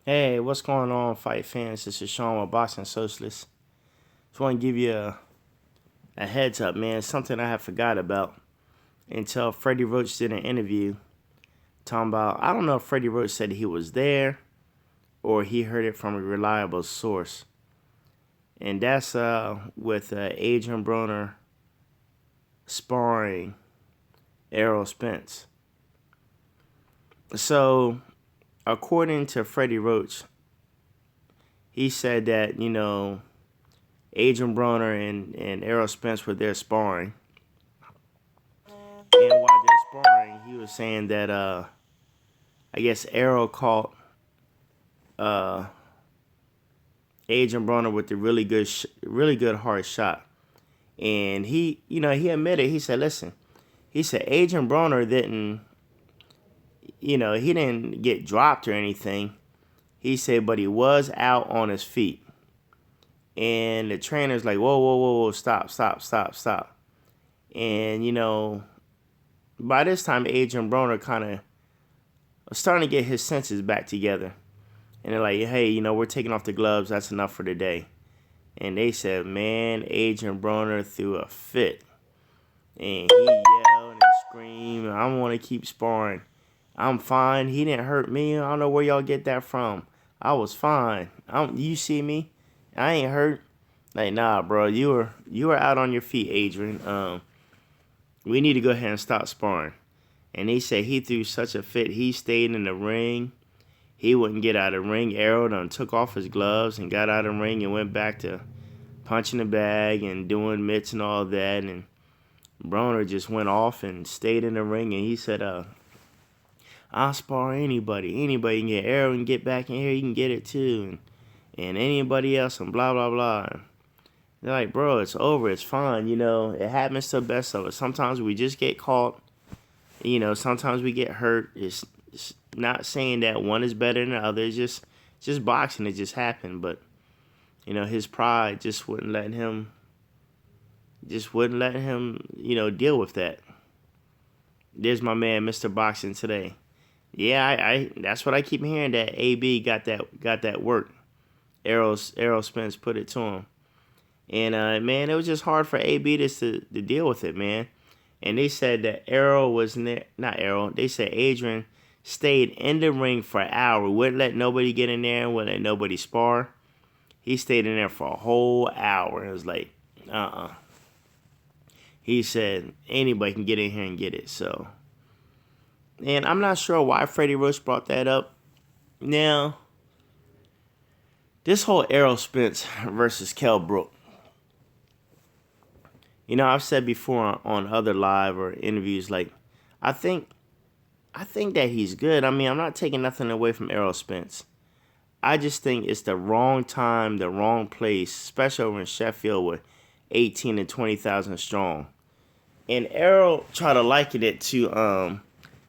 Hey, what's going on, fight fans? This is Sean with Boxing Socialist. Just want to give you a heads up, man. Something I had forgot about until Freddie Roach did an interview talking about. I don't know if Freddie Roach said he was there or he heard it from a reliable source, and that's with Adrien Broner sparring Errol Spence. So, according to Freddie Roach, he said that Adrien Broner and Errol Spence were there sparring. And while they're sparring, he was saying that I guess Errol caught uh, Adrien Broner with the really good hard shot. And he admitted, he said, listen, he said Adrien Broner he didn't get dropped or anything. He said, but he was out on his feet. And the trainer's like, whoa, whoa, whoa, whoa, stop, stop, stop, stop. And, by this time, Adrien Broner kind of was starting to get his senses back together. And they're like, hey, we're taking off the gloves. That's enough for today. And they said, man, Adrien Broner threw a fit. And he yelled and screamed, I want to keep sparring. I'm fine. He didn't hurt me. I don't know where y'all get that from. I was fine. You see me? I ain't hurt. Like, nah, bro. You were out on your feet, Adrien. We need to go ahead and stop sparring. And they said he threw such a fit. He stayed in the ring. He wouldn't get out of the ring. Errol done took off his gloves and got out of the ring and went back to punching the bag and doing mitts and all that. And Broner just went off and stayed in the ring. And he said, I'll spar anybody. Anybody can get Errol and get back in here. You can get it too. And anybody else and blah, blah, blah. They're like, bro, it's over. It's fine. It happens to the best of us. Sometimes we just get caught. Sometimes we get hurt. It's not saying that one is better than the other. It's just boxing. It just happened. But, his pride just wouldn't let him, deal with that. There's my man, Mr. Boxing Today. Yeah, I that's what I keep hearing, that AB got that work. Errol Spence put it to him. And, man, it was just hard for AB to deal with it, man. And they said that they said Adrien stayed in the ring for an hour. Wouldn't let nobody get in there, wouldn't let nobody spar. He stayed in there for a whole hour. It was like, He said anybody can get in here and get it. So, and I'm not sure why Freddie Roach brought that up. Now, this whole Errol Spence versus Kell Brook. I've said before on other live or interviews, like, I think that he's good. I mean, I'm not taking nothing away from Errol Spence. I just think it's the wrong time, the wrong place, especially over in Sheffield with 18 to 20,000 strong. And Errol tried to liken it to,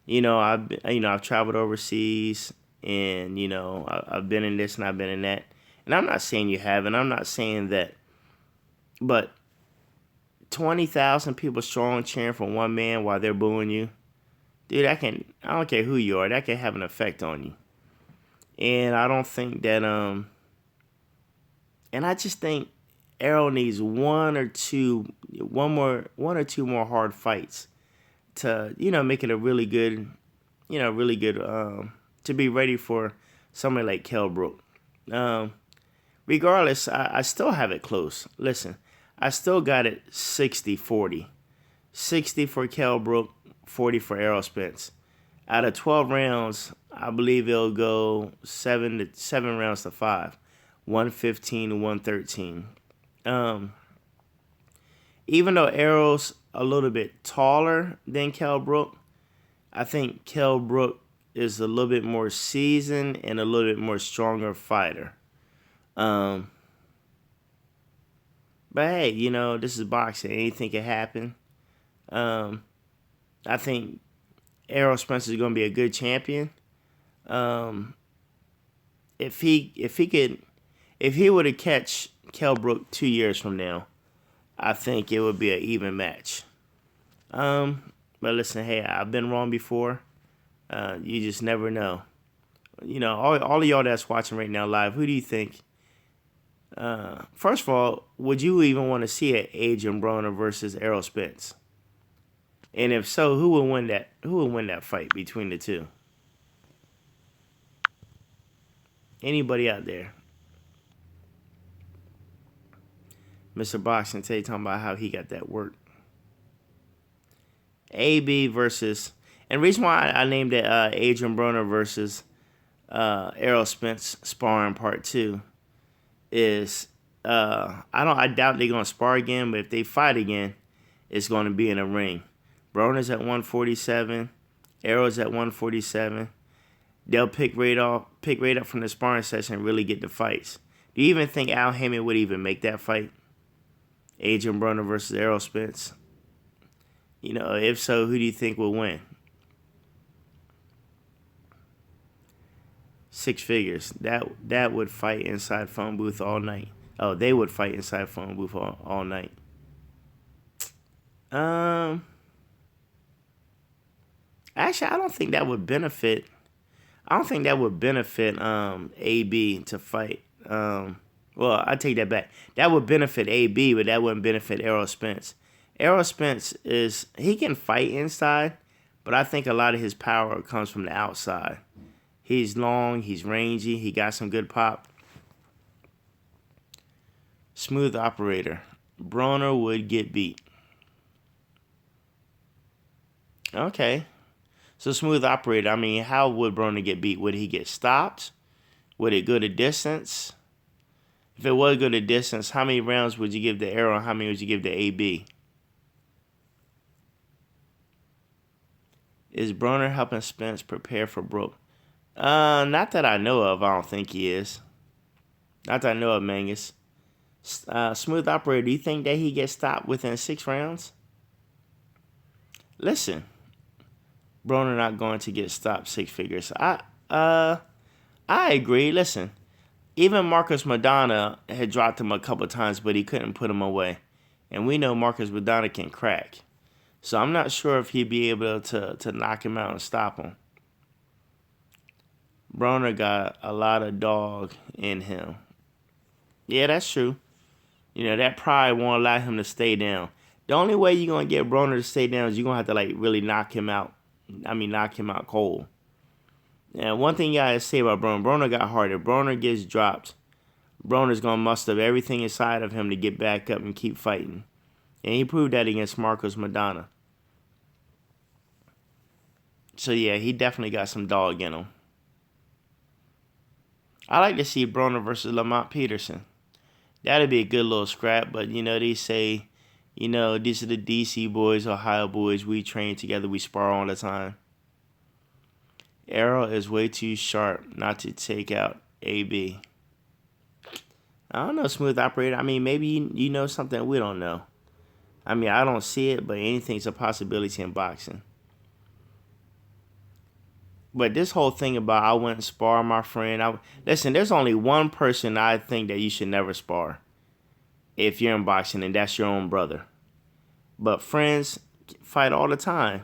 I've traveled overseas, and I've been in this and I've been in that. And I'm not saying you haven't. I'm not saying that, but 20,000 people strong cheering for one man while they're booing you, dude, I don't care who you are, that can have an effect on you. And I don't think that, and I just think Errol needs one or two more hard fights to, make it a really good, to be ready for somebody like Kell Brook. Regardless, I still have it close. Listen, I still got it 60-40. 60 for Kell Brook, 40 for Errol Spence. Out of 12 rounds, I believe it'll go 7 rounds to 5. 115 to 113. Even though Errol's a little bit taller than Kell Brook, I think Kell Brook is a little bit more seasoned and a little bit more stronger fighter. But hey, this is boxing. Anything can happen. I think Errol Spence is going to be a good champion. If he were to catch Kell Brook 2 years from now, I think it would be an even match. But listen, hey, I've been wrong before. You just never know. all of y'all that's watching right now live, who do you think? First of all, would you even want to see an Adrien Broner versus Errol Spence? And if so, who would win that? Who would win that fight between the two? Anybody out there? Mr. Boxing today talking about how he got that work. AB versus, and the reason why I named it Adrien Broner versus Errol Spence Sparring Part 2 is I doubt they're gonna spar again, but if they fight again, it's gonna be in a ring. Broner's at 147, Errol's at 147. They'll pick right up from the sparring session and really get the fights. Do you even think Al Haymon would even make that fight? Adrien Broner versus Errol Spence? If so, who do you think will win? 6 figures. That would fight inside phone booth all night. Oh, they would fight inside phone booth all night. Actually, I don't think that would benefit. AB to fight. Well, I take that back. That would benefit AB, but that wouldn't benefit Errol Spence. Errol Spence he can fight inside, but I think a lot of his power comes from the outside. He's long, he's rangy, he got some good pop. Smooth operator. Broner would get beat. Okay. So smooth operator, I mean, how would Broner get beat? Would he get stopped? Would it go to distance? If it was go to distance, how many rounds would you give to Errol and how many would you give to AB? Is Broner helping Spence prepare for Brook? Not that I know of. I don't think he is. Not that I know of, Mangus. Smooth operator, do you think that he gets stopped within 6 rounds? Listen, Broner not going to get stopped 6 figures. I agree. Listen, even Marcus Madonna had dropped him a couple times, but he couldn't put him away. And we know Marcus Madonna can crack. So I'm not sure if he'd be able to knock him out and stop him. Broner got a lot of dog in him. Yeah, that's true. That pride won't allow him to stay down. The only way you're going to get Broner to stay down is you're going to have to really knock him out. Knock him out cold. And one thing you got to say about Broner got hard. If Broner gets dropped, Broner's going to muster up everything inside of him to get back up and keep fighting. And he proved that against Marcos Madonna. So, yeah, he definitely got some dog in him. I like to see Broner versus Lamont Peterson. That'd be a good little scrap, but, they say, these are the DC boys, Ohio boys. We train together. We spar all the time. Errol is way too sharp not to take out AB. I don't know, smooth operator. I mean, maybe you know something we don't know. I mean, I don't see it, but anything's a possibility in boxing. But this whole thing about I went and spar my friend. Listen, there's only one person I think that you should never spar if you're in boxing, and that's your own brother. But friends fight all the time.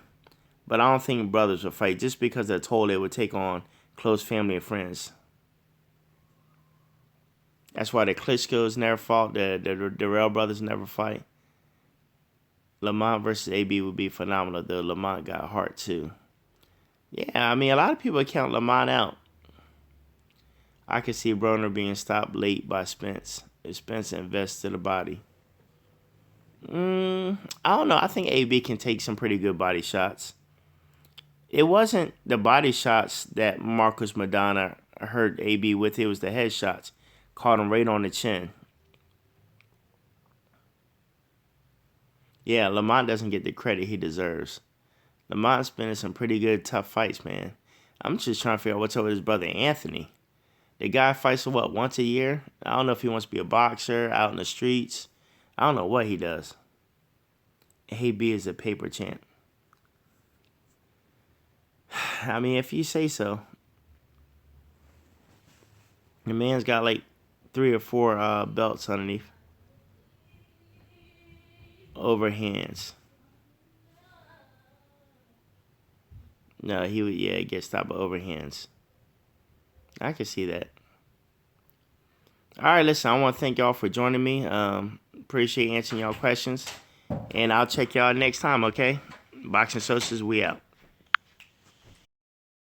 But I don't think brothers would fight just because they're told they would take on close family and friends. That's why the Klitschko's never fought. The Darrell brothers never fight. Lamont versus AB would be phenomenal, though. Lamont got heart, too. Yeah, I mean, a lot of people count Lamont out. I could see Broner being stopped late by Spence if Spence invests to the body. I don't know. I think AB can take some pretty good body shots. It wasn't the body shots that Marcus Madonna hurt AB with. It was the head shots. Caught him right on the chin. Yeah, Lamont doesn't get the credit he deserves. Lamont's been in some pretty good, tough fights, man. I'm just trying to figure out what's up with his brother Anthony. The guy fights once a year? I don't know if he wants to be a boxer, out in the streets. I don't know what he does. AB is a paper champ. I mean, if you say so. The man's got 3 or 4 belts underneath. Overhands. No, he get stopped by overhands. I can see that. All right, listen, I want to thank y'all for joining me. Appreciate answering y'all questions. And I'll check y'all next time, okay? Boxing Socialist, we out.